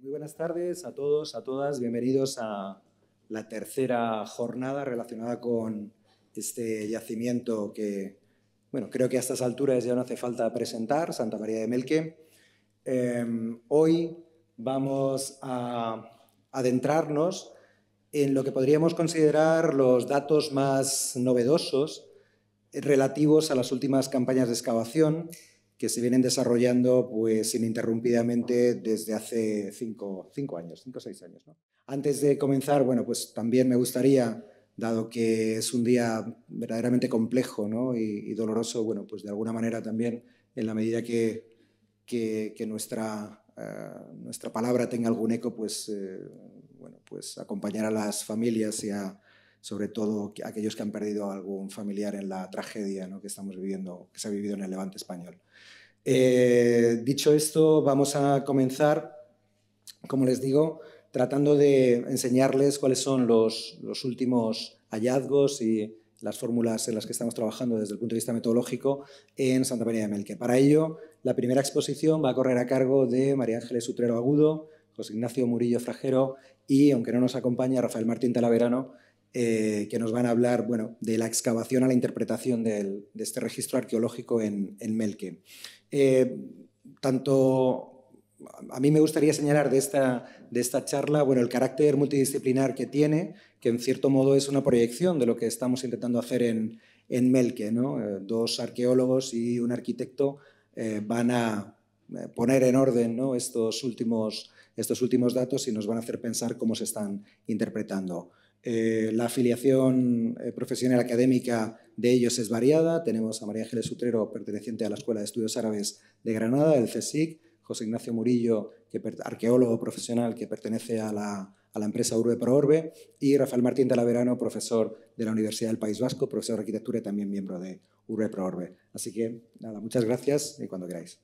Muy buenas tardes a todos, a todas. Bienvenidos a la tercera jornada relacionada con este yacimiento que, bueno, creo que a estas alturas ya no hace falta presentar, Santa María de Melque. Hoy vamos a adentrarnos en lo que podríamos considerar los datos más novedosos relativos a las últimas campañas de excavación que se vienen desarrollando pues, ininterrumpidamente desde hace 5 o 6 años, ¿no? Antes de comenzar, bueno, pues también me gustaría, dado que es un día verdaderamente complejo, ¿no? y doloroso, bueno, pues de alguna manera también, en la medida que nuestra palabra tenga algún eco, pues, bueno, pues acompañar a las familias y sobre todo a aquellos que han perdido algún familiar en la tragedia, ¿no? que estamos viviendo, que se ha vivido en el Levante español. Dicho esto, vamos a comenzar, como les digo, tratando de enseñarles cuáles son los últimos hallazgos y las fórmulas en las que estamos trabajando desde el punto de vista metodológico en Santa María de Melque. Para ello, la primera exposición va a correr a cargo de María Ángeles Utrero Agudo, José Ignacio Murillo Frajero y, aunque no nos acompaña, Rafael Martín Talaverano, que nos van a hablar, bueno, de la excavación a la interpretación de este registro arqueológico en Melque. A mí me gustaría señalar de esta charla, bueno, el carácter multidisciplinar que tiene, que en cierto modo es una proyección de lo que estamos intentando hacer en Melque, ¿no? Dos arqueólogos y un arquitecto van a poner en orden, ¿no? estos últimos datos y nos van a hacer pensar cómo se están interpretando. La afiliación profesional académica de ellos es variada. Tenemos a María Ángeles Utrero, perteneciente a la Escuela de Estudios Árabes de Granada, el CSIC, José Ignacio Murillo, arqueólogo profesional que pertenece a la empresa Urbe Pro Orbe, y Rafael Martín Talaverano, profesor de la Universidad del País Vasco, profesor de arquitectura y también miembro de Urbe Pro Orbe. Así que, nada, muchas gracias y cuando queráis.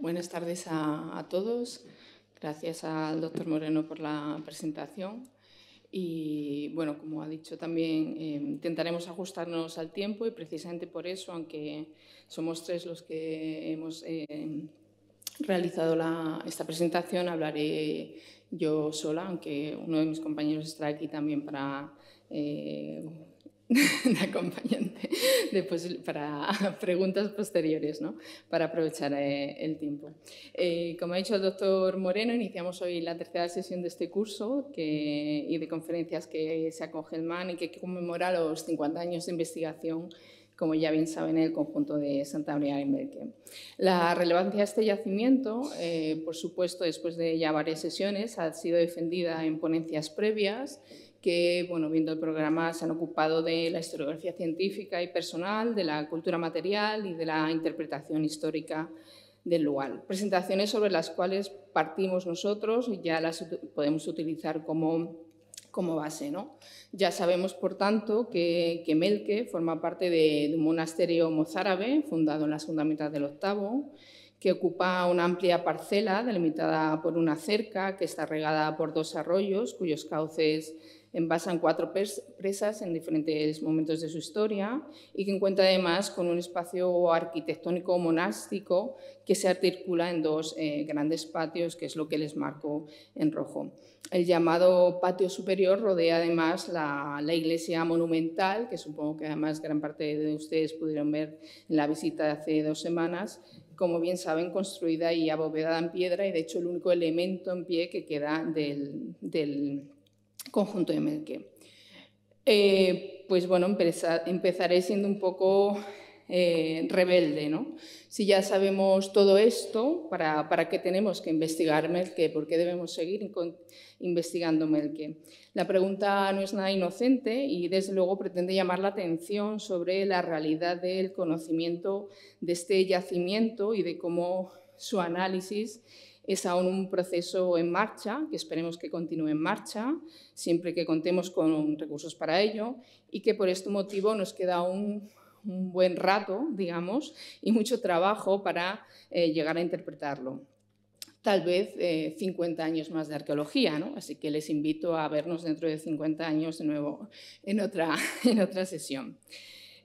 Buenas tardes a todos. Gracias al doctor Moreno por la presentación. Y, bueno, como ha dicho también, intentaremos ajustarnos al tiempo y precisamente por eso, aunque somos tres los que hemos realizado esta presentación, hablaré yo sola, aunque uno de mis compañeros estará aquí también para de acompañante después para preguntas posteriores, ¿no? Para aprovechar el tiempo. Como ha dicho el doctor Moreno, iniciamos hoy la tercera sesión de este curso y de conferencias que se acoge el MAN y que conmemora los 50 años de investigación, como ya bien saben, en el conjunto de Santa María de Melque. La relevancia de este yacimiento, por supuesto, después de ya varias sesiones, ha sido defendida en ponencias previas que, bueno, viendo el programa, se han ocupado de la historiografía científica y personal, de la cultura material y de la interpretación histórica del lugar. Presentaciones sobre las cuales partimos nosotros y ya las podemos utilizar como base, ¿no? Ya sabemos, por tanto, que Melque forma parte de un monasterio mozárabe fundado en la segunda mitad del VIII, que ocupa una amplia parcela delimitada por una cerca que está regada por dos arroyos cuyos cauces envasan 4 presas en diferentes momentos de su historia y que cuenta además con un espacio arquitectónico monástico que se articula en dos grandes patios, que es lo que les marco en rojo. El llamado patio superior rodea además la iglesia monumental, que supongo que además gran parte de ustedes pudieron ver en la visita de hace 2 semanas, como bien saben, construida y abovedada en piedra y de hecho el único elemento en pie que queda del conjunto de Melque. Pues bueno, empezaré siendo un poco rebelde, ¿no? Si ya sabemos todo esto, ¿para qué tenemos que investigar Melque? ¿Por qué debemos seguir investigando Melque? La pregunta no es nada inocente y desde luego pretende llamar la atención sobre la realidad del conocimiento de este yacimiento y de cómo su análisis es aún un proceso en marcha, que esperemos que continúe en marcha, siempre que contemos con recursos para ello, y que por este motivo nos queda un buen rato, digamos, y mucho trabajo para llegar a interpretarlo. tal vez 50 años más de arqueología, ¿no? Así que les invito a vernos dentro de 50 años de nuevo en otra sesión.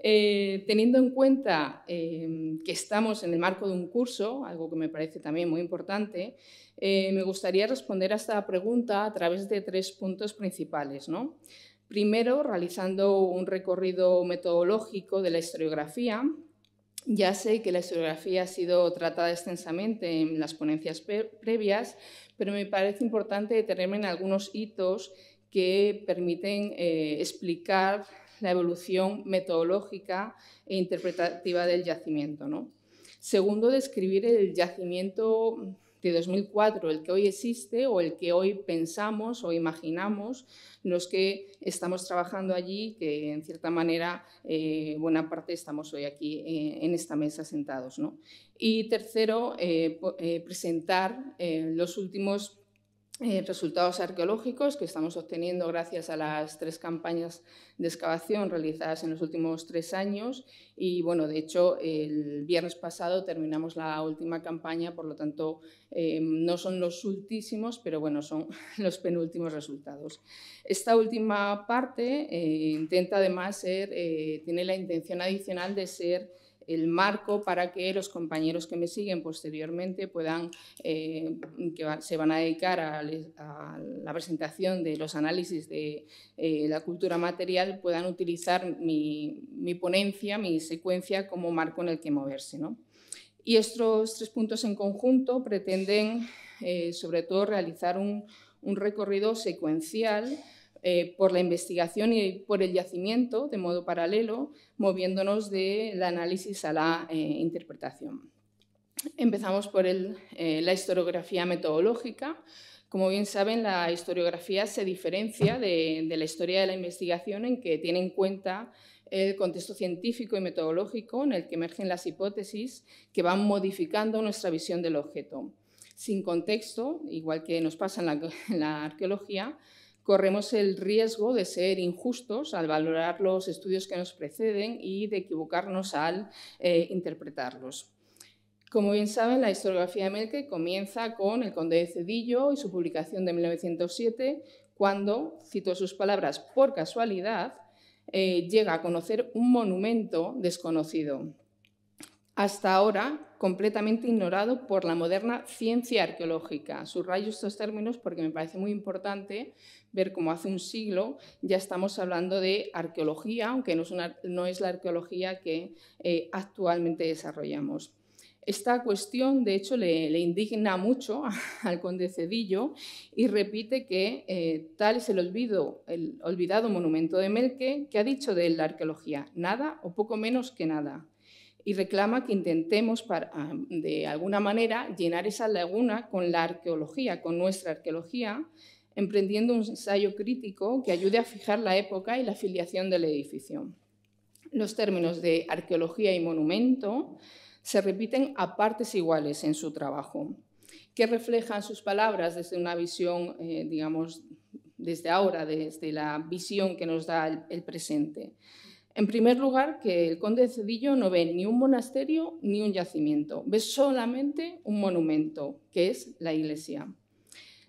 Teniendo en cuenta que estamos en el marco de un curso, algo que me parece también muy importante, me gustaría responder a esta pregunta a través de 3 puntos principales, ¿no? Primero, realizando un recorrido metodológico de la historiografía. Ya sé que la historiografía ha sido tratada extensamente en las ponencias previas, pero me parece importante detenerme en algunos hitos que permiten explicar la evolución metodológica e interpretativa del yacimiento, ¿no? Segundo, describir el yacimiento de 2004, el que hoy existe o el que hoy pensamos o imaginamos los que estamos trabajando allí, que en cierta manera buena parte estamos hoy aquí en esta mesa sentados, ¿no? Y tercero, presentar los últimos resultados arqueológicos que estamos obteniendo gracias a las 3 campañas de excavación realizadas en los últimos 3 años y, bueno, de hecho, el viernes pasado terminamos la última campaña, por lo tanto, no son los últimos, pero, bueno, son los penúltimos resultados. Esta última parte intenta, además, tiene la intención adicional de ser el marco para que los compañeros que me siguen posteriormente puedan, que se van a dedicar a la presentación de los análisis de la cultura material, puedan utilizar mi ponencia, mi secuencia como marco en el que moverse, ¿no? Y estos 3 puntos en conjunto pretenden, sobre todo, realizar un recorrido secuencial por la investigación y por el yacimiento, de modo paralelo, moviéndonos del análisis a la interpretación. Empezamos por la historiografía metodológica. Como bien saben, la historiografía se diferencia de la historia de la investigación en que tiene en cuenta el contexto científico y metodológico en el que emergen las hipótesis que van modificando nuestra visión del objeto. Sin contexto, igual que nos pasa en la arqueología, corremos el riesgo de ser injustos al valorar los estudios que nos preceden y de equivocarnos al interpretarlos. Como bien saben, la historiografía de Mielke comienza con El Conde de Cedillo y su publicación de 1907, cuando, cito sus palabras, por casualidad, llega a conocer un monumento desconocido, hasta ahora completamente ignorado por la moderna ciencia arqueológica. Subrayo estos términos porque me parece muy importante ver cómo hace un siglo ya estamos hablando de arqueología, aunque no es la arqueología que actualmente desarrollamos. Esta cuestión, de hecho, le indigna mucho al conde Cedillo y repite que tal es el olvidado monumento de Mielke, que ha dicho de él la arqueología, nada o poco menos que nada. Y reclama que intentemos, de alguna manera, llenar esa laguna con la arqueología, con nuestra arqueología, emprendiendo un ensayo crítico que ayude a fijar la época y la filiación del edificio. Los términos de arqueología y monumento se repiten a partes iguales en su trabajo, que reflejan sus palabras desde una visión, digamos, desde ahora, desde la visión que nos da el presente. En primer lugar, que el conde de Cedillo no ve ni un monasterio ni un yacimiento, ve solamente un monumento, que es la iglesia.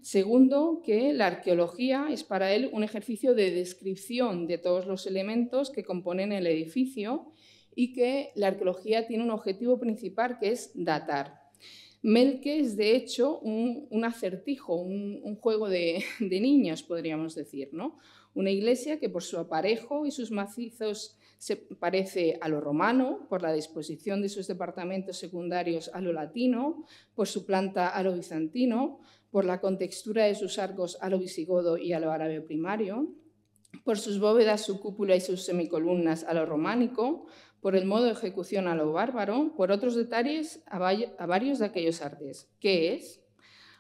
Segundo, que la arqueología es para él un ejercicio de descripción de todos los elementos que componen el edificio y que la arqueología tiene un objetivo principal, que es datar. Mielke es, de hecho, un acertijo, un juego de niños, podríamos decir, ¿no? Una iglesia que por su aparejo y sus macizos se parece a lo romano, por la disposición de sus departamentos secundarios a lo latino, por su planta a lo bizantino, por la contextura de sus arcos a lo visigodo y a lo árabe primario, por sus bóvedas, su cúpula y sus semicolumnas a lo románico, por el modo de ejecución a lo bárbaro, por otros detalles a varios de aquellos artes. ¿Qué es?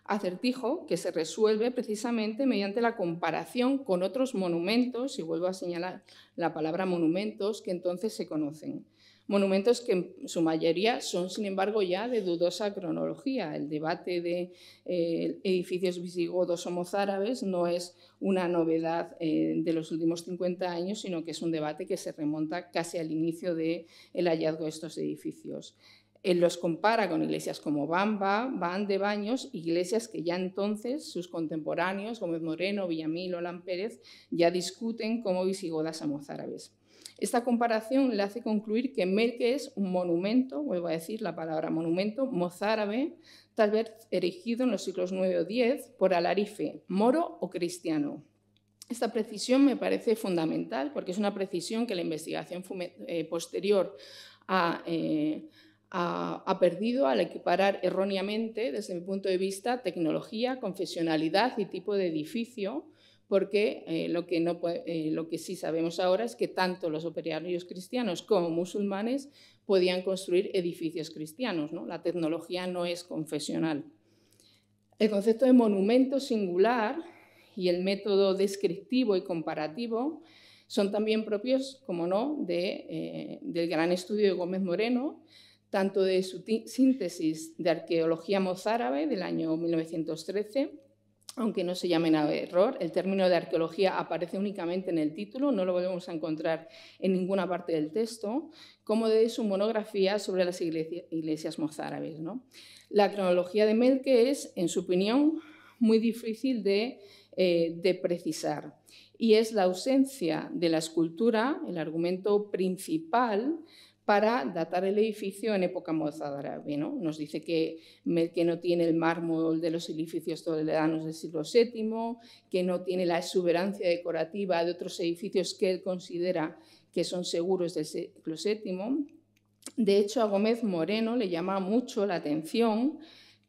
Acertijo que se resuelve precisamente mediante la comparación con otros monumentos, y vuelvo a señalar la palabra monumentos, que entonces se conocen. Monumentos que en su mayoría son, sin embargo, ya de dudosa cronología. El debate de edificios visigodos o mozárabes no es una novedad de los últimos 50 años, sino que es un debate que se remonta casi al inicio del hallazgo de estos edificios. Él los compara con iglesias como Bamba, Van de Baños, iglesias que ya entonces sus contemporáneos, Gómez Moreno, Villamil, Olán Pérez, ya discuten como visigodas a mozárabes. Esta comparación le hace concluir que Melque es un monumento, vuelvo a decir la palabra monumento, mozárabe, tal vez erigido en los siglos IX o X por Alarife, moro o cristiano. Esta precisión me parece fundamental porque es una precisión que la investigación posterior ha perdido al equiparar erróneamente, desde mi punto de vista, tecnología, confesionalidad y tipo de edificio, porque lo que sí sabemos ahora es que tanto los operarios cristianos como musulmanes podían construir edificios cristianos, ¿no? La tecnología no es confesional. El concepto de monumento singular y el método descriptivo y comparativo son también propios, como no, del gran estudio de Gómez Moreno, tanto de su síntesis de arqueología mozárabe del año 1913, aunque no se llame nada de error, el término de arqueología aparece únicamente en el título, no lo volvemos a encontrar en ninguna parte del texto, como de su monografía sobre las iglesias mozárabes, ¿no? La cronología de Melque es, en su opinión, muy difícil de precisar, y es la ausencia de la escultura el argumento principal para datar el edificio en época mozárabe, ¿no? Nos dice que Melque no tiene el mármol de los edificios toledanos del siglo VII, que no tiene la exuberancia decorativa de otros edificios que él considera que son seguros del siglo VII. De hecho, a Gómez Moreno le llama mucho la atención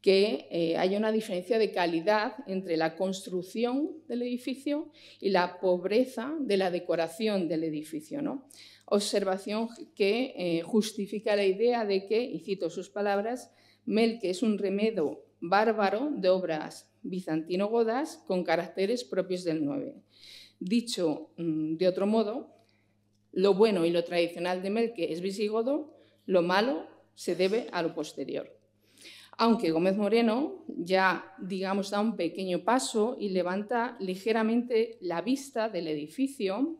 que haya una diferencia de calidad entre la construcción del edificio y la pobreza de la decoración del edificio, ¿no? Observación que justifica la idea de que, y cito sus palabras, Melque es un remedo bárbaro de obras bizantino-godas con caracteres propios del IX. Dicho de otro modo, lo bueno y lo tradicional de Melque es visigodo, lo malo se debe a lo posterior. Aunque Gómez Moreno ya, digamos, da un pequeño paso y levanta ligeramente la vista del edificio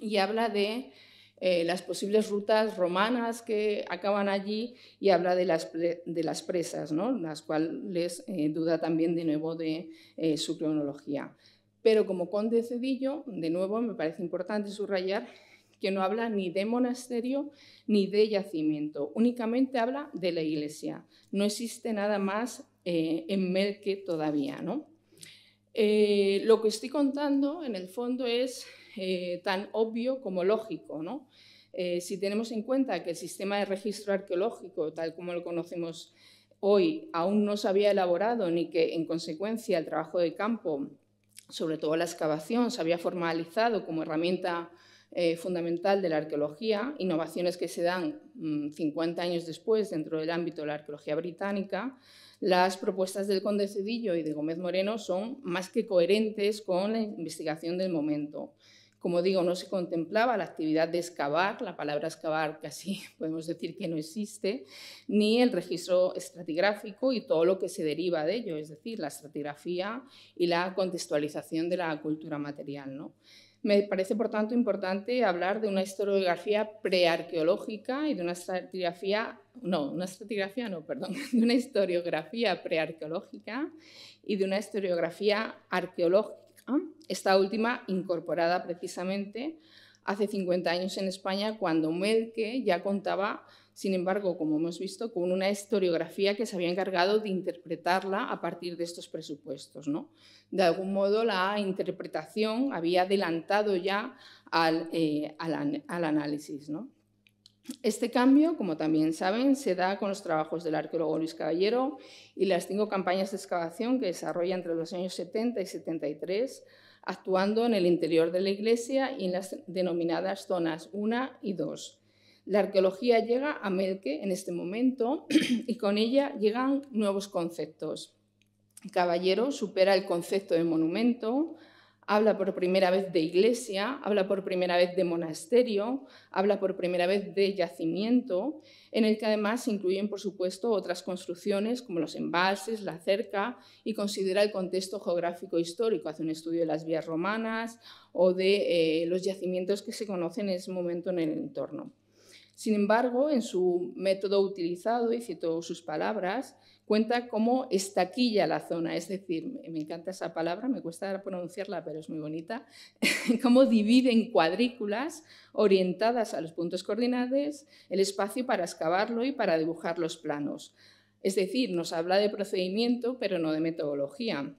y habla de las posibles rutas romanas que acaban allí y habla de las presas, ¿no? Las cuales duda también de nuevo de su cronología. Pero como conde Cedillo, de nuevo me parece importante subrayar que no habla ni de monasterio ni de yacimiento, únicamente habla de la iglesia. No existe nada más en Melque todavía, ¿no? Lo que estoy contando, en el fondo, es tan obvio como lógico, ¿no? Si tenemos en cuenta que el sistema de registro arqueológico, tal como lo conocemos hoy, aún no se había elaborado ni que, en consecuencia, el trabajo de campo, sobre todo la excavación, se había formalizado como herramienta fundamental de la arqueología, innovaciones que se dan 50 años después dentro del ámbito de la arqueología británica, las propuestas del conde Cedillo y de Gómez Moreno son más que coherentes con la investigación del momento. Como digo, no se contemplaba la actividad de excavar, la palabra excavar casi podemos decir que no existe, ni el registro estratigráfico y todo lo que se deriva de ello, es decir, la estratigrafía y la contextualización de la cultura material, ¿no? Me parece, por tanto, importante hablar de una historiografía prearqueológica y de una de una historiografía prearqueológica y de una historiografía arqueológica, esta última incorporada precisamente hace 50 años en España, cuando Melque ya contaba, sin embargo, como hemos visto, con una historiografía que se había encargado de interpretarla a partir de estos presupuestos, ¿no? De algún modo, la interpretación había adelantado ya al análisis, ¿no? Este cambio, como también saben, se da con los trabajos del arqueólogo Luis Caballero y las 5 campañas de excavación que desarrolla entre los años 70 y 73, actuando en el interior de la iglesia y en las denominadas zonas 1 y 2. La arqueología llega a Melque en este momento y con ella llegan nuevos conceptos. Caballero supera el concepto de monumento, habla por primera vez de iglesia, habla por primera vez de monasterio, habla por primera vez de yacimiento, en el que además se incluyen, por supuesto, otras construcciones como los embalses, la cerca, y considera el contexto geográfico histórico, hace un estudio de las vías romanas o de los yacimientos que se conocen en ese momento en el entorno. Sin embargo, en su método utilizado, y cito sus palabras, cuenta cómo estaquilla la zona, es decir, me encanta esa palabra, me cuesta pronunciarla, pero es muy bonita, cómo divide en cuadrículas orientadas a los puntos coordinados el espacio para excavarlo y para dibujar los planos. Es decir, nos habla de procedimiento, pero no de metodología.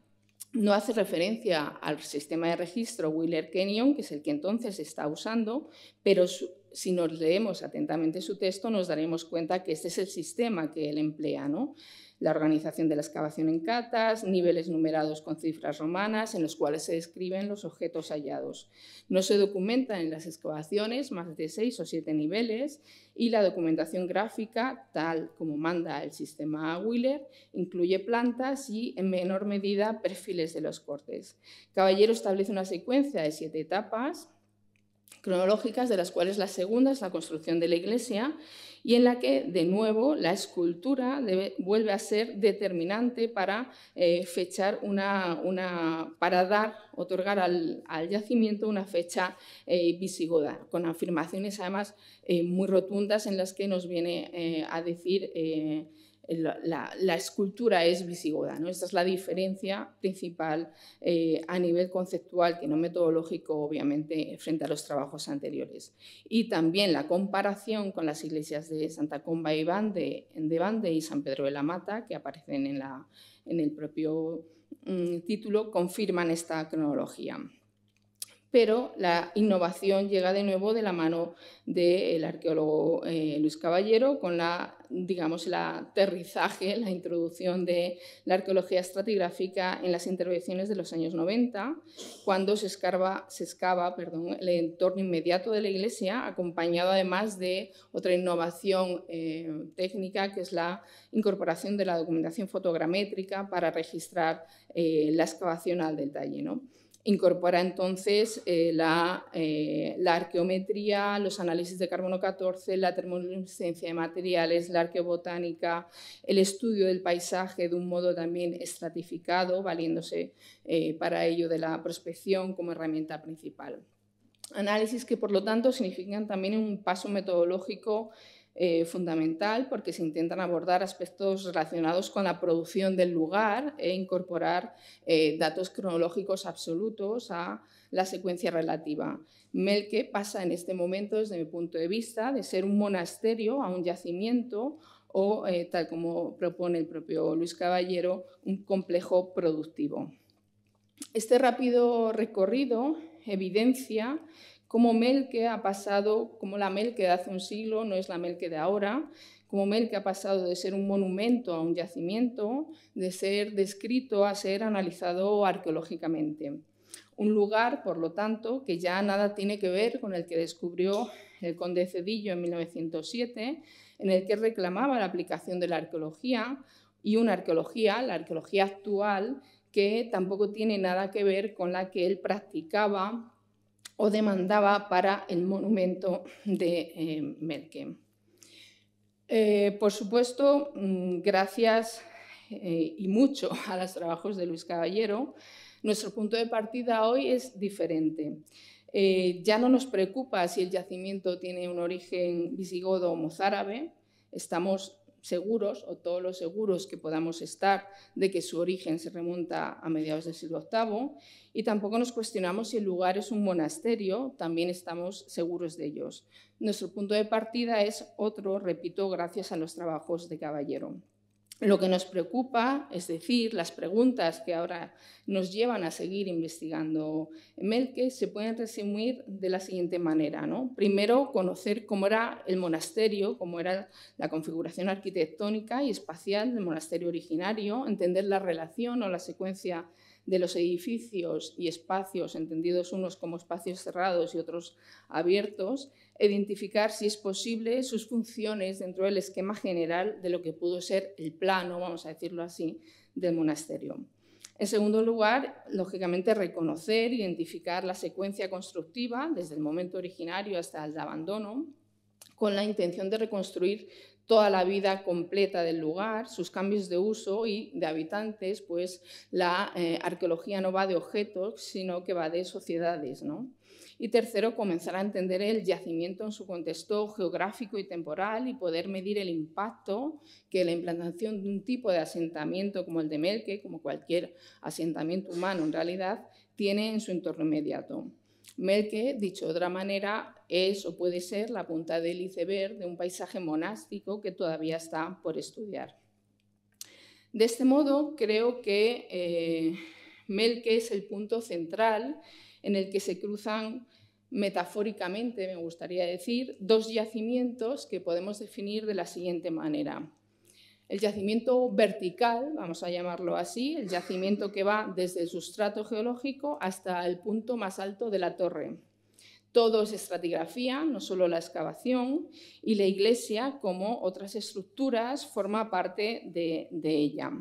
No hace referencia al sistema de registro Wheeler-Kenyon, que es el que entonces se está usando, pero si nos leemos atentamente su texto nos daremos cuenta que este es el sistema que él emplea, ¿no? La organización de la excavación en catas, niveles numerados con cifras romanas en los cuales se describen los objetos hallados. No se documentan en las excavaciones más de 6 o 7 niveles y la documentación gráfica, tal como manda el sistema Wheeler, incluye plantas y, en menor medida, perfiles de los cortes. Caballero establece una secuencia de 7 etapas cronológicas, de las cuales la segunda es la construcción de la iglesia, y en la que, de nuevo, la escultura vuelve a ser determinante para fechar otorgar al yacimiento una fecha visigoda, con afirmaciones además muy rotundas en las que nos viene a decir la escultura es visigoda, ¿no? Esta es la diferencia principal a nivel conceptual, que no metodológico, obviamente, frente a los trabajos anteriores. Y también la comparación con las iglesias de Santa Comba de Bande y San Pedro de la Mata, que aparecen en el propio título, confirman esta cronología. Pero la innovación llega de nuevo de la mano del arqueólogo Luis Caballero con el aterrizaje, la introducción de la arqueología estratigráfica en las intervenciones de los años 90, cuando se excava el entorno inmediato de la iglesia, acompañado además de otra innovación técnica, que es la incorporación de la documentación fotogramétrica para registrar la excavación al detalle, ¿no? Incorpora entonces la arqueometría, los análisis de carbono 14, la termoluminiscencia de materiales, la arqueobotánica, el estudio del paisaje de un modo también estratificado, valiéndose para ello de la prospección como herramienta principal. Análisis que, por lo tanto, significan también un paso metodológico fundamental, porque se intentan abordar aspectos relacionados con la producción del lugar e incorporar datos cronológicos absolutos a la secuencia relativa. Melque pasa en este momento, desde mi punto de vista, de ser un monasterio a un yacimiento o, tal como propone el propio Luis Caballero, un complejo productivo. Este rápido recorrido evidencia cómo Melque ha pasado, como la Melque de hace un siglo no es la Melque de ahora, como Melque ha pasado de ser un monumento a un yacimiento, de ser descrito a ser analizado arqueológicamente. Un lugar, por lo tanto, que ya nada tiene que ver con el que descubrió el conde Cedillo en 1907, en el que reclamaba la aplicación de la arqueología, y una arqueología, la arqueología actual, que tampoco tiene nada que ver con la que él practicaba o demandaba para el monumento de Melque. Por supuesto, gracias y mucho a los trabajos de Luis Caballero, nuestro punto de partida hoy es diferente. Ya no nos preocupa si el yacimiento tiene un origen visigodo o mozárabe, estamos seguros, o todos los seguros que podamos estar, de que su origen se remonta a mediados del siglo VIII, y tampoco nos cuestionamos si el lugar es un monasterio, también estamos seguros de ellos. Nuestro punto de partida es otro, repito, gracias a los trabajos de Caballero. Lo que nos preocupa, es decir, las preguntas que ahora nos llevan a seguir investigando Melque, se pueden resumir de la siguiente manera, ¿no? Primero, conocer cómo era el monasterio, cómo era la configuración arquitectónica y espacial del monasterio originario, entender la relación o la secuencia de los edificios y espacios, entendidos unos como espacios cerrados y otros abiertos, identificar si es posible sus funciones dentro del esquema general de lo que pudo ser el plano, vamos a decirlo así, del monasterio. En segundo lugar, lógicamente, reconocer, identificar la secuencia constructiva desde el momento originario hasta el abandono, con la intención de reconstruir toda la vida completa del lugar, sus cambios de uso y de habitantes, pues la arqueología no va de objetos, sino que va de sociedades, ¿no? Y tercero, comenzar a entender el yacimiento en su contexto geográfico y temporal y poder medir el impacto que la implantación de un tipo de asentamiento como el de Melke, como cualquier asentamiento humano en realidad, tiene en su entorno inmediato. Melke, dicho de otra manera, es o puede ser la punta del iceberg de un paisaje monástico que todavía está por estudiar. De este modo, creo que Melke es el punto central en el que se cruzan metafóricamente, me gustaría decir, dos yacimientos que podemos definir de la siguiente manera. El yacimiento vertical, vamos a llamarlo así, el yacimiento que va desde el sustrato geológico hasta el punto más alto de la torre. Todo es estratigrafía, no solo la excavación, y la iglesia, como otras estructuras, forma parte de ella.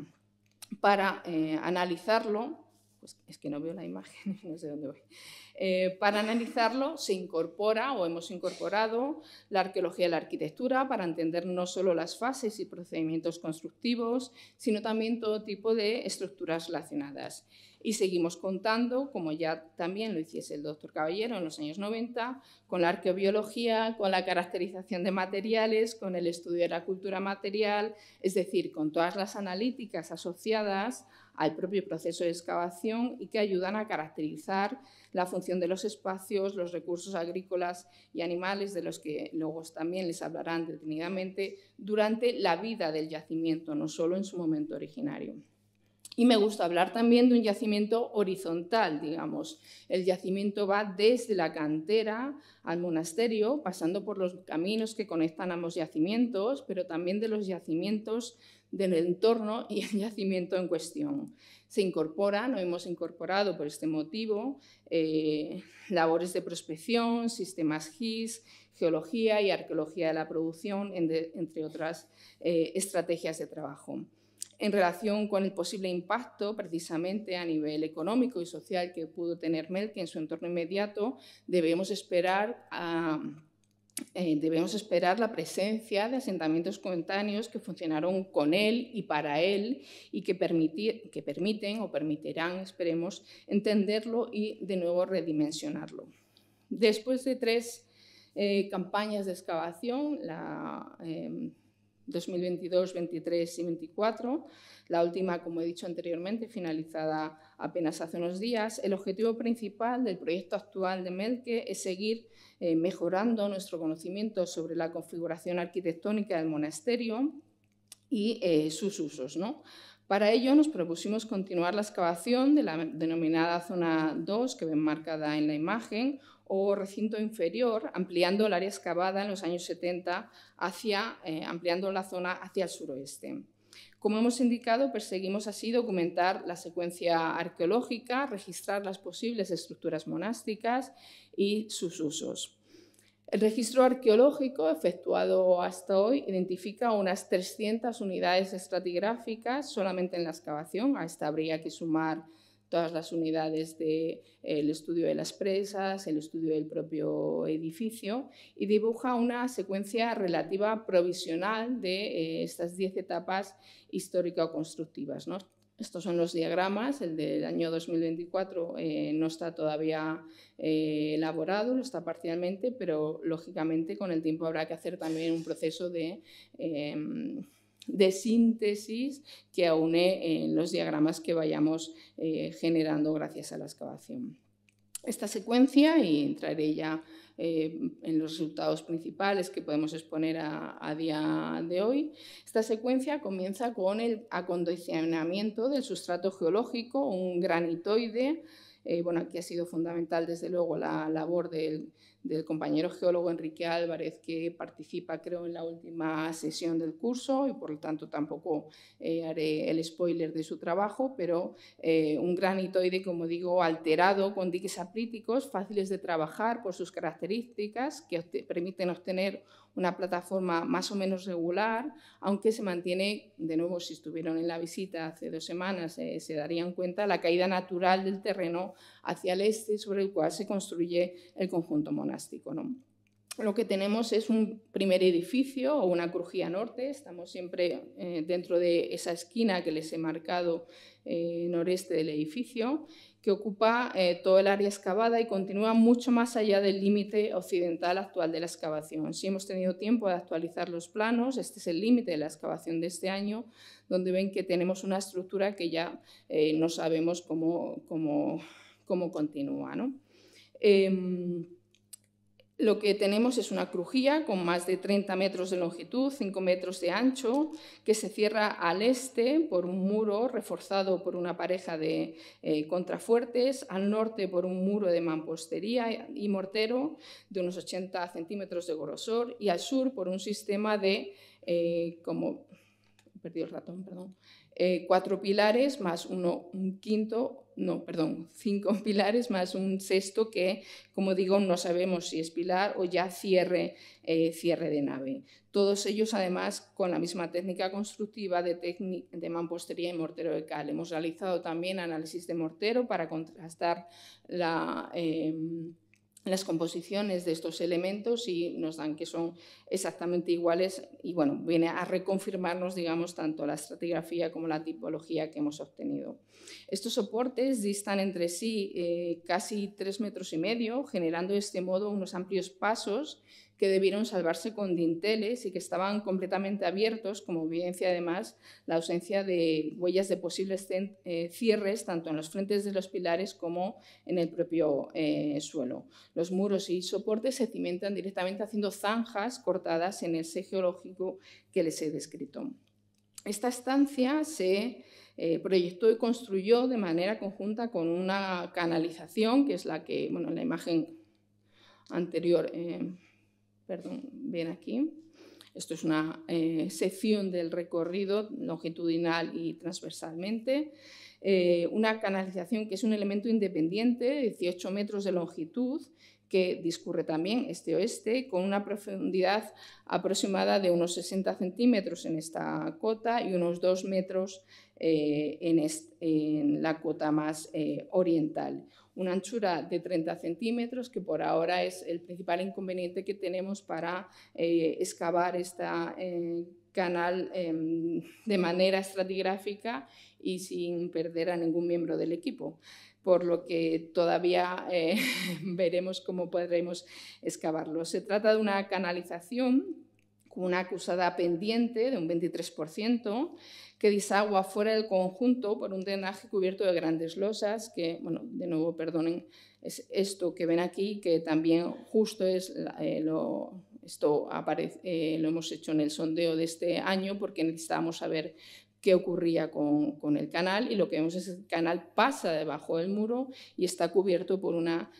Para analizarlo, pues es que no veo la imagen, no sé dónde voy. Para analizarlo se incorpora o hemos incorporado la arqueología de la arquitectura para entender no solo las fases y procedimientos constructivos, sino también todo tipo de estructuras relacionadas. Y seguimos contando, como ya también lo hiciese el doctor Caballero en los años 90, con la arqueobiología, con la caracterización de materiales, con el estudio de la cultura material, es decir, con todas las analíticas asociadas al propio proceso de excavación y que ayudan a caracterizar la función de los espacios, los recursos agrícolas y animales, de los que luego también les hablarán detenidamente, durante la vida del yacimiento, no solo en su momento originario. Y me gusta hablar también de un yacimiento horizontal, digamos. El yacimiento va desde la cantera al monasterio, pasando por los caminos que conectan ambos yacimientos, pero también de los yacimientos del entorno y el yacimiento en cuestión. Se incorporan, o hemos incorporado por este motivo, labores de prospección, sistemas GIS, geología y arqueología de la producción, entre otras estrategias de trabajo. En relación con el posible impacto, precisamente a nivel económico y social que pudo tener Melke en su entorno inmediato, debemos esperar la presencia de asentamientos coetáneos que funcionaron con él y para él y que permiten o permitirán, esperemos, entenderlo y de nuevo redimensionarlo. Después de 3 campañas de excavación, la 2022, 23 y 24, la última, como he dicho anteriormente, finalizada apenas hace unos días. El objetivo principal del proyecto actual de Melke es seguir mejorando nuestro conocimiento sobre la configuración arquitectónica del monasterio y sus usos, ¿no? Para ello nos propusimos continuar la excavación de la denominada zona 2, que ven marcada en la imagen, o recinto inferior, ampliando el área excavada en los años 70, ampliando la zona hacia el suroeste. Como hemos indicado, perseguimos así documentar la secuencia arqueológica, registrar las posibles estructuras monásticas y sus usos. El registro arqueológico efectuado hasta hoy identifica unas 300 unidades estratigráficas solamente en la excavación. A esta habría que sumar todas las unidades del estudio de las presas, el estudio del propio edificio, y dibuja una secuencia relativa provisional de estas 10 etapas histórico-constructivas, ¿no? Estos son los diagramas. El del año 2024 no está todavía elaborado, lo está parcialmente, pero lógicamente con el tiempo habrá que hacer también un proceso de síntesis que aúne en los diagramas que vayamos generando gracias a la excavación. Esta secuencia, y entraré ya en los resultados principales que podemos exponer a día de hoy, esta secuencia comienza con el acondicionamiento del sustrato geológico, un granitoide. Bueno, aquí ha sido fundamental, desde luego, la labor del compañero geólogo Enrique Álvarez, que participa, creo, en la última sesión del curso, y por lo tanto tampoco haré el spoiler de su trabajo, pero un granitoide, como digo, alterado con diques apríticos, fáciles de trabajar por sus características, que permiten obtener una plataforma más o menos regular, aunque se mantiene, de nuevo, si estuvieron en la visita hace 2 semanas, se darían cuenta, la caída natural del terreno hacia el este, sobre el cual se construye el conjunto monástico, ¿no? lo que tenemos es un primer edificio o una crujía norte. Estamos siempre dentro de esa esquina que les he marcado noreste del edificio, que ocupa todo el área excavada y continúa mucho más allá del límite occidental actual de la excavación. Si hemos tenido tiempo de actualizar los planos, este es el límite de la excavación de este año, donde ven que tenemos una estructura que ya no sabemos cómo continúa, ¿no? Lo que tenemos es una crujía con más de 30 metros de longitud, 5 metros de ancho, que se cierra al este por un muro reforzado por una pareja de contrafuertes, al norte por un muro de mampostería y mortero de unos 80 centímetros de grosor y al sur por un sistema de, perdí el ratón, perdón, 4 pilares más cinco pilares más un sexto que, como digo, no sabemos si es pilar o ya cierre de nave. Todos ellos, además, con la misma técnica constructiva de mampostería y mortero de cal. Hemos realizado también análisis de mortero para contrastar las composiciones de estos elementos y nos dan que son exactamente iguales y bueno, viene a reconfirmarnos, digamos, tanto la estratigrafía como la tipología que hemos obtenido. Estos soportes distan entre sí casi 3,5 metros, generando de este modo unos amplios pasos que debieron salvarse con dinteles y que estaban completamente abiertos, como evidencia además la ausencia de huellas de posibles cierres tanto en los frentes de los pilares como en el propio suelo. Los muros y soportes se cimentan directamente haciendo zanjas cortadas en el eje geológico que les he descrito. Esta estancia se proyectó y construyó de manera conjunta con una canalización, que es la que, bueno, en la imagen anterior, ven aquí. Esto es una sección del recorrido longitudinal y transversalmente. Una canalización que es un elemento independiente de 18 metros de longitud que discurre también este-oeste con una profundidad aproximada de unos 60 centímetros en esta cota y unos 2 metros en la cota más oriental. Una anchura de 30 centímetros que por ahora es el principal inconveniente que tenemos para excavar esta canal de manera estratigráfica y sin perder a ningún miembro del equipo, por lo que todavía veremos cómo podremos excavarlo. Se trata de una canalización con una acusada pendiente de un 23%, que desagua fuera del conjunto por un drenaje cubierto de grandes losas, que, bueno, de nuevo, perdonen, es esto que ven aquí, que también justo es esto lo hemos hecho en el sondeo de este año porque necesitábamos saber qué ocurría con el canal y lo que vemos es que el canal pasa debajo del muro y está cubierto por una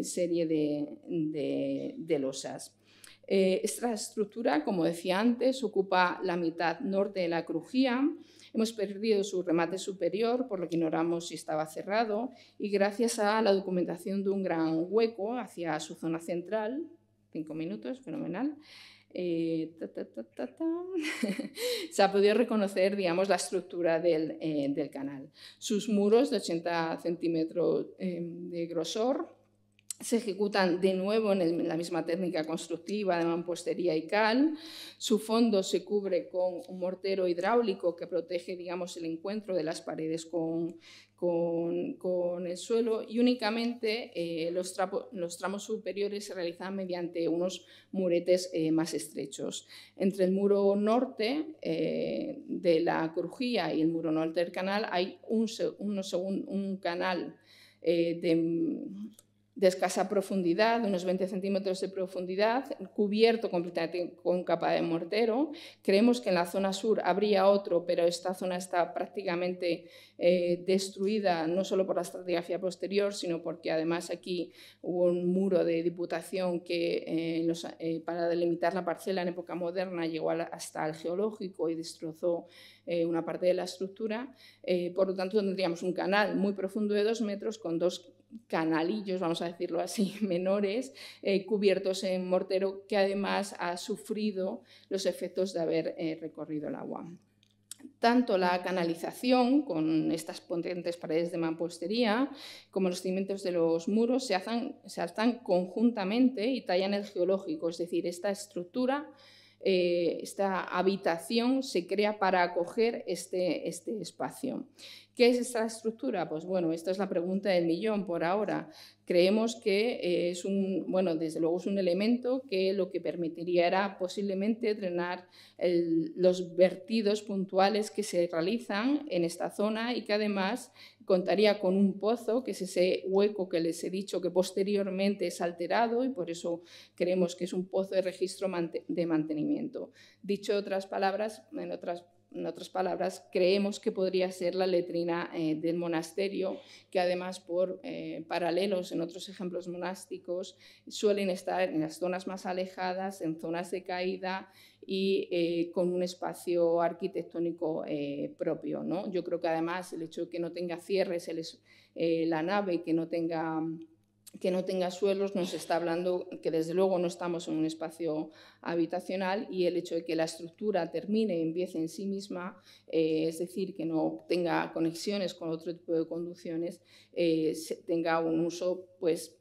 serie de losas. Esta estructura, como decía antes, ocupa la mitad norte de la crujía. Hemos perdido su remate superior, por lo que ignoramos si estaba cerrado, y gracias a la documentación de un gran hueco hacia su zona central, 5 minutos, fenomenal, se ha podido reconocer, digamos, la estructura del canal. Sus muros de 80 centímetros de grosor se ejecutan de nuevo en la misma técnica constructiva de mampostería y cal. Su fondo se cubre con un mortero hidráulico que protege, digamos, el encuentro de las paredes con el suelo y únicamente los tramos superiores se realizan mediante unos muretes más estrechos. Entre el muro norte de la crujía y el muro norte del canal hay un canal de escasa profundidad, de unos 20 centímetros de profundidad, cubierto completamente con capa de mortero. Creemos que en la zona sur habría otro, pero esta zona está prácticamente destruida, no solo por la estratigrafía posterior, sino porque además aquí hubo un muro de diputación que para delimitar la parcela en época moderna llegó hasta el geológico y destrozó una parte de la estructura. Por lo tanto, tendríamos un canal muy profundo de 2 metros con 2 canalillos, vamos a decirlo así, menores, cubiertos en mortero, que además ha sufrido los efectos de haber recorrido el agua. Tanto la canalización, con estas potentes paredes de mampostería, como los cimientos de los muros se alzan conjuntamente y tallan el geológico, es decir, esta estructura, esta habitación se crea para acoger este espacio. ¿Qué es esta estructura? Pues bueno, esta es la pregunta del millón por ahora. Creemos que es desde luego es un elemento que lo que permitiría era posiblemente drenar los vertidos puntuales que se realizan en esta zona y que además contaría con un pozo, que es ese hueco que les he dicho que posteriormente es alterado y por eso creemos que es un pozo de registro de mantenimiento. Dicho en otras palabras, creemos que podría ser la letrina del monasterio, que además por paralelos en otros ejemplos monásticos suelen estar en las zonas más alejadas, en zonas de caída y con un espacio arquitectónico propio, ¿no? Yo creo que además el hecho de que no tenga cierres la nave, que no tenga suelos, nos está hablando que desde luego no estamos en un espacio habitacional, y el hecho de que la estructura termine y empiece en sí misma, es decir, que no tenga conexiones con otro tipo de conducciones, tenga un uso pues,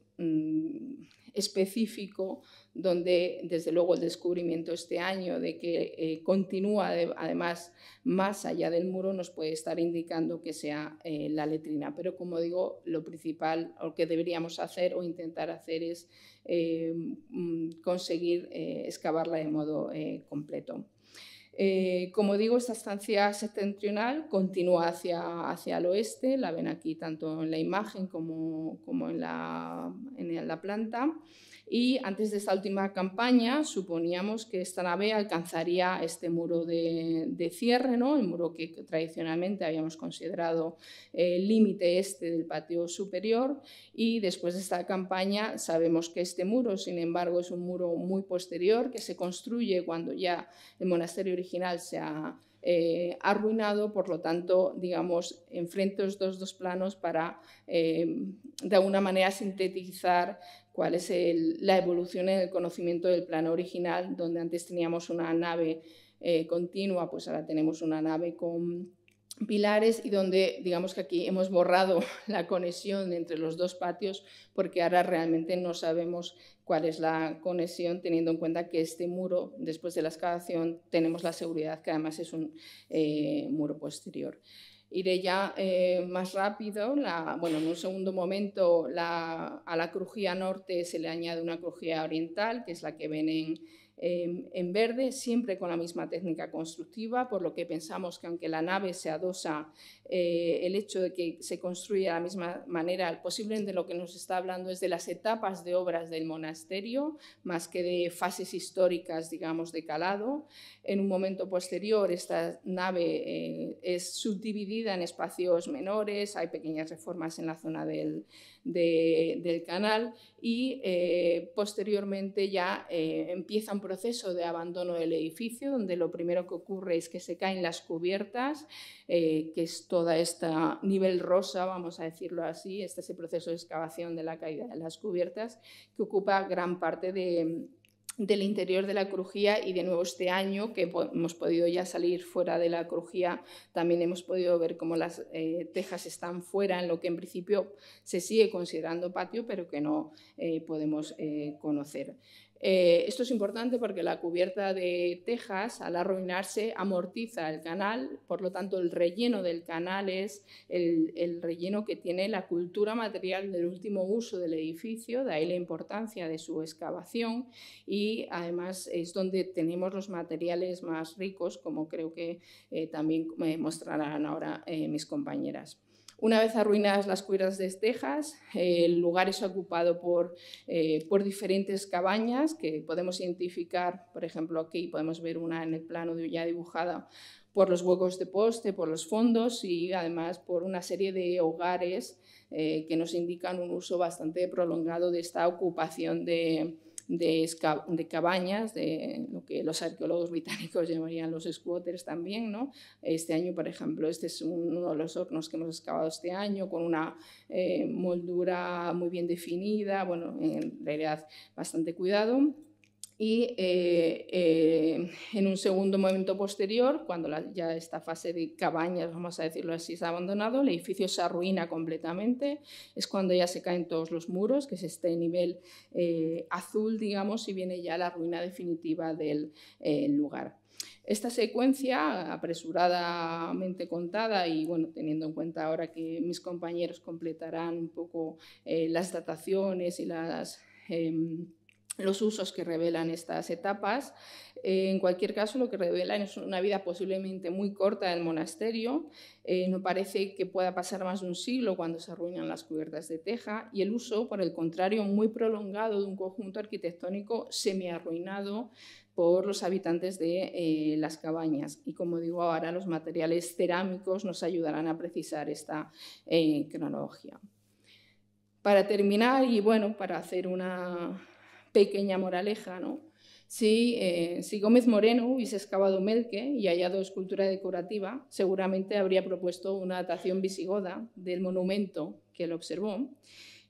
específico, donde desde luego el descubrimiento este año de que continúa además más allá del muro nos puede estar indicando que sea la letrina. Pero como digo, lo principal, lo que deberíamos hacer o intentar hacer es conseguir excavarla de modo completo. Como digo, esta estancia septentrional continúa hacia el oeste, la ven aquí tanto en la imagen como en la planta. Y antes de esta última campaña suponíamos que esta nave alcanzaría este muro de cierre, ¿no? El muro que tradicionalmente habíamos considerado el límite este del patio superior, y después de esta campaña sabemos que este muro, sin embargo, es un muro muy posterior que se construye cuando ya el monasterio original se ha arruinado. Por lo tanto, digamos, enfrento estos dos planos para de alguna manera sintetizar cuál es la evolución en el conocimiento del plano original, donde antes teníamos una nave continua, pues ahora tenemos una nave con pilares, y donde digamos que aquí hemos borrado la conexión entre los dos patios, porque ahora realmente no sabemos cuál es la conexión, teniendo en cuenta que este muro, después de la excavación, tenemos la seguridad que además es un muro posterior. Iré ya más rápido. En un segundo momento a la crujía norte se le añade una crujía oriental, que es la que ven en verde, siempre con la misma técnica constructiva, por lo que pensamos que aunque la nave se adosa, el hecho de que se construya de la misma manera, posiblemente lo que nos está hablando es de las etapas de obras del monasterio, más que de fases históricas, digamos, de calado. En un momento posterior, esta nave es subdividida en espacios menores, hay pequeñas reformas en la zona del canal, y posteriormente ya empieza un proceso de abandono del edificio, donde lo primero que ocurre es que se caen las cubiertas, que es toda esta nivel rosa, vamos a decirlo así. Este es el proceso de excavación de la caída de las cubiertas, que ocupa gran parte del interior de la crujía. Y de nuevo este año que hemos podido ya salir fuera de la crujía, también hemos podido ver cómo las tejas están fuera, en lo que en principio se sigue considerando patio, pero que no podemos conocer. Esto es importante porque la cubierta de tejas, al arruinarse, amortiza el canal. Por lo tanto, el relleno del canal es el relleno que tiene la cultura material del último uso del edificio, de ahí la importancia de su excavación, y además es donde tenemos los materiales más ricos, como creo que también mostrarán ahora mis compañeras. Una vez arruinadas las cubiertas de tejas, el lugar es ocupado por diferentes cabañas que podemos identificar. Por ejemplo, aquí podemos ver una en el plano ya dibujada, por los huecos de poste, por los fondos, y además por una serie de hogares que nos indican un uso bastante prolongado de esta ocupación de cabañas, de lo que los arqueólogos británicos llamarían los squatters también, ¿no? Este año, por ejemplo, este es uno de los hornos que hemos excavado este año, con una moldura muy bien definida, bueno, en realidad bastante cuidado. Y en un segundo momento posterior, cuando ya esta fase de cabañas, vamos a decirlo así, se ha abandonado, el edificio se arruina completamente, es cuando ya se caen todos los muros, que es este nivel azul, digamos, y viene ya la ruina definitiva del lugar. Esta secuencia, apresuradamente contada y bueno, teniendo en cuenta ahora que mis compañeros completarán un poco las dataciones y los usos que revelan estas etapas. En cualquier caso, lo que revelan es una vida posiblemente muy corta del monasterio. No parece que pueda pasar más de un siglo cuando se arruinan las cubiertas de teja, y el uso, por el contrario, muy prolongado de un conjunto arquitectónico semiarruinado por los habitantes de las cabañas. Y como digo ahora, los materiales cerámicos nos ayudarán a precisar esta cronología. Para terminar, y bueno, para hacer una pequeña moraleja, ¿no? Si Gómez Moreno hubiese excavado Melque y hallado escultura decorativa, seguramente habría propuesto una datación visigoda del monumento que él observó.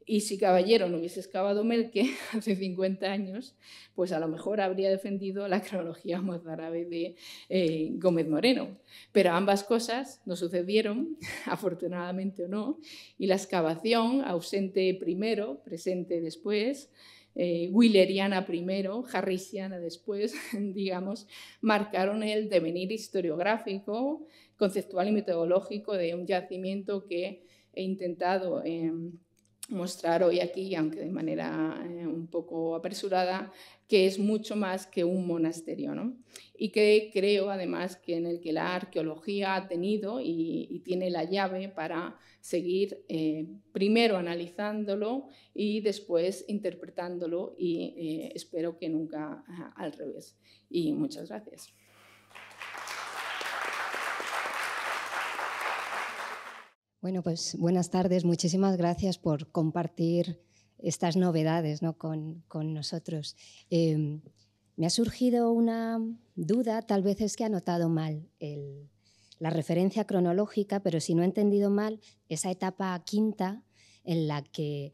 Y si Caballero no hubiese excavado Melque hace 50 años, pues a lo mejor habría defendido la cronología mozárabe de Gómez Moreno. Pero ambas cosas no sucedieron, afortunadamente o no, y la excavación, ausente primero, presente después, Willeriana primero, Harrisiana después, digamos, marcaron el devenir historiográfico, conceptual y metodológico de un yacimiento que he intentado mostrar hoy aquí, aunque de manera un poco apresurada, que es mucho más que un monasterio, ¿no? Y que creo además que en el que la arqueología ha tenido y tiene la llave para seguir primero analizándolo y después interpretándolo, y espero que nunca al revés. Y muchas gracias. Bueno, pues buenas tardes. Muchísimas gracias por compartir estas novedades, ¿no?, con nosotros. Me ha surgido una duda, tal vez es que he anotado mal la referencia cronológica, pero si no he entendido mal, esa etapa quinta en la que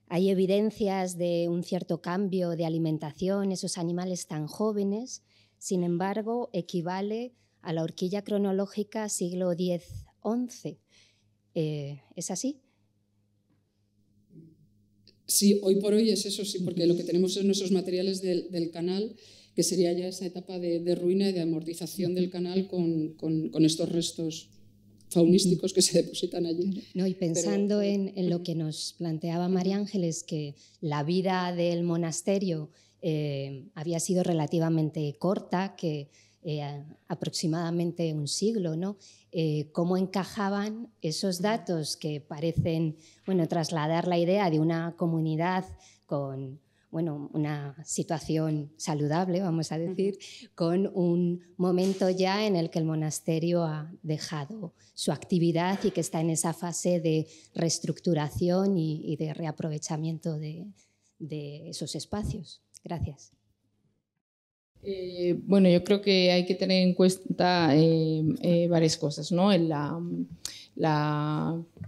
hay evidencias de un cierto cambio de alimentación, esos animales tan jóvenes, sin embargo, equivale a la horquilla cronológica siglo X-XI. ¿Es así? Sí, hoy por hoy es eso, sí, porque lo que tenemos son nuestros materiales del canal, que sería ya esa etapa de ruina y de amortización del canal con estos restos faunísticos que se depositan allí. No, y pensando en lo que nos planteaba María Ángeles, que la vida del monasterio había sido relativamente corta, que aproximadamente un siglo, ¿no? ¿Cómo encajaban esos datos que parecen, bueno, trasladar la idea de una comunidad con, bueno, una situación saludable, vamos a decir, con un momento ya en el que el monasterio ha dejado su actividad y que está en esa fase de reestructuración y de reaprovechamiento de esos espacios? Gracias. Bueno, yo creo que hay que tener en cuenta varias cosas, ¿no?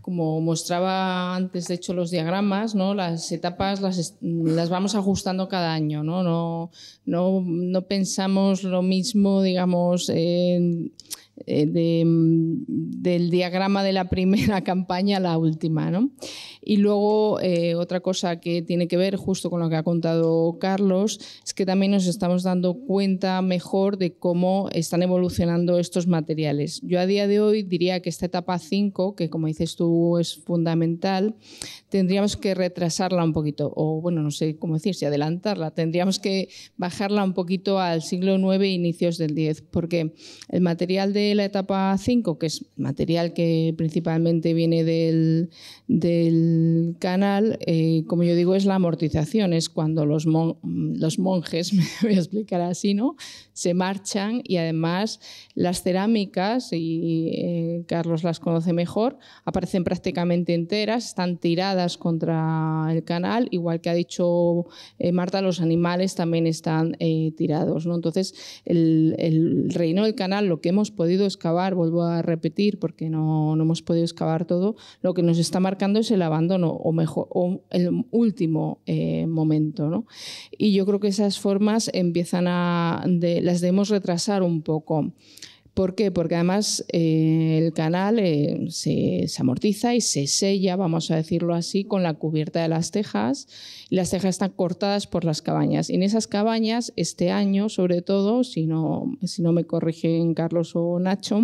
Como mostraba antes, de hecho, los diagramas, ¿no? Las etapas las vamos ajustando cada año, ¿no? No pensamos lo mismo, digamos, del diagrama de la primera campaña a la última, ¿no? Y luego otra cosa que tiene que ver justo con lo que ha contado Carlos es que también nos estamos dando cuenta mejor de cómo están evolucionando estos materiales. Yo a día de hoy diría que esta etapa 5, que como dices tú es fundamental, tendríamos que retrasarla un poquito, o bueno, no sé cómo decir, si adelantarla, tendríamos que bajarla un poquito al siglo IX e inicios del X, porque el material de la etapa 5, que es material que principalmente viene del canal, como yo digo, es la amortización, es cuando los monjes, me voy a explicar así, ¿no?, se marchan, y además las cerámicas, y Carlos las conoce mejor, aparecen prácticamente enteras, están tiradas contra el canal, igual que ha dicho Marta, los animales también están tirados, ¿no? Entonces, el reino del canal, lo que hemos podido podido excavar, vuelvo a repetir, porque no hemos podido excavar todo, lo que nos está marcando es el abandono o el último momento, ¿no? Y yo creo que esas formas las debemos retrasar un poco. ¿Por qué? Porque además el canal se amortiza y se sella, vamos a decirlo así, con la cubierta de las tejas. Y las tejas están cortadas por las cabañas. Y en esas cabañas, este año, sobre todo, si no me corrigen Carlos o Nacho,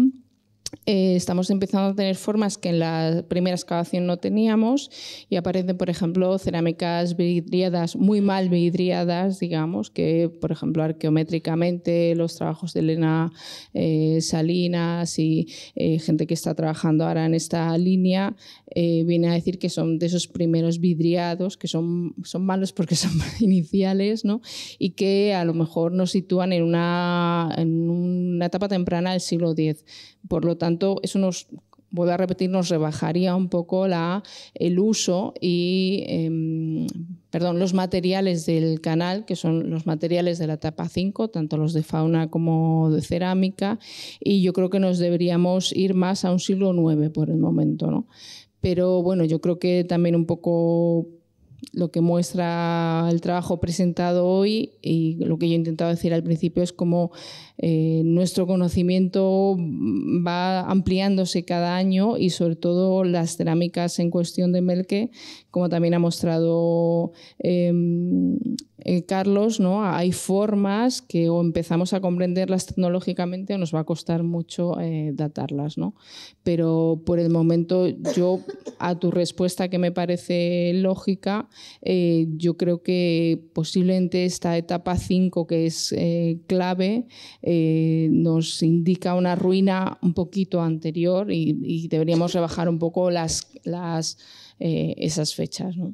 estamos empezando a tener formas que en la primera excavación no teníamos y aparecen, por ejemplo, cerámicas vidriadas, muy mal vidriadas, digamos, que, por ejemplo, arqueométricamente los trabajos de Elena Salinas y gente que está trabajando ahora en esta línea viene a decir que son de esos primeros vidriados, que son malos porque son iniciales, ¿no? Y que a lo mejor nos sitúan en una etapa temprana del siglo X. Por lo tanto, eso vuelvo a repetir, nos rebajaría un poco el uso y los materiales del canal, que son los materiales de la etapa 5, tanto los de fauna como de cerámica, y yo creo que nos deberíamos ir más a un siglo IX por el momento, ¿no? Pero bueno, yo creo que también un poco lo que muestra el trabajo presentado hoy y lo que yo he intentado decir al principio es cómo nuestro conocimiento va ampliándose cada año y sobre todo las cerámicas en cuestión de Melke, como también ha mostrado Carlos, ¿no? Hay formas que o empezamos a comprenderlas tecnológicamente o nos va a costar mucho datarlas, ¿no? Pero por el momento yo, a tu respuesta que me parece lógica, yo creo que posiblemente esta etapa 5 que es clave nos indica una ruina un poquito anterior y deberíamos rebajar un poco esas fechas, ¿no?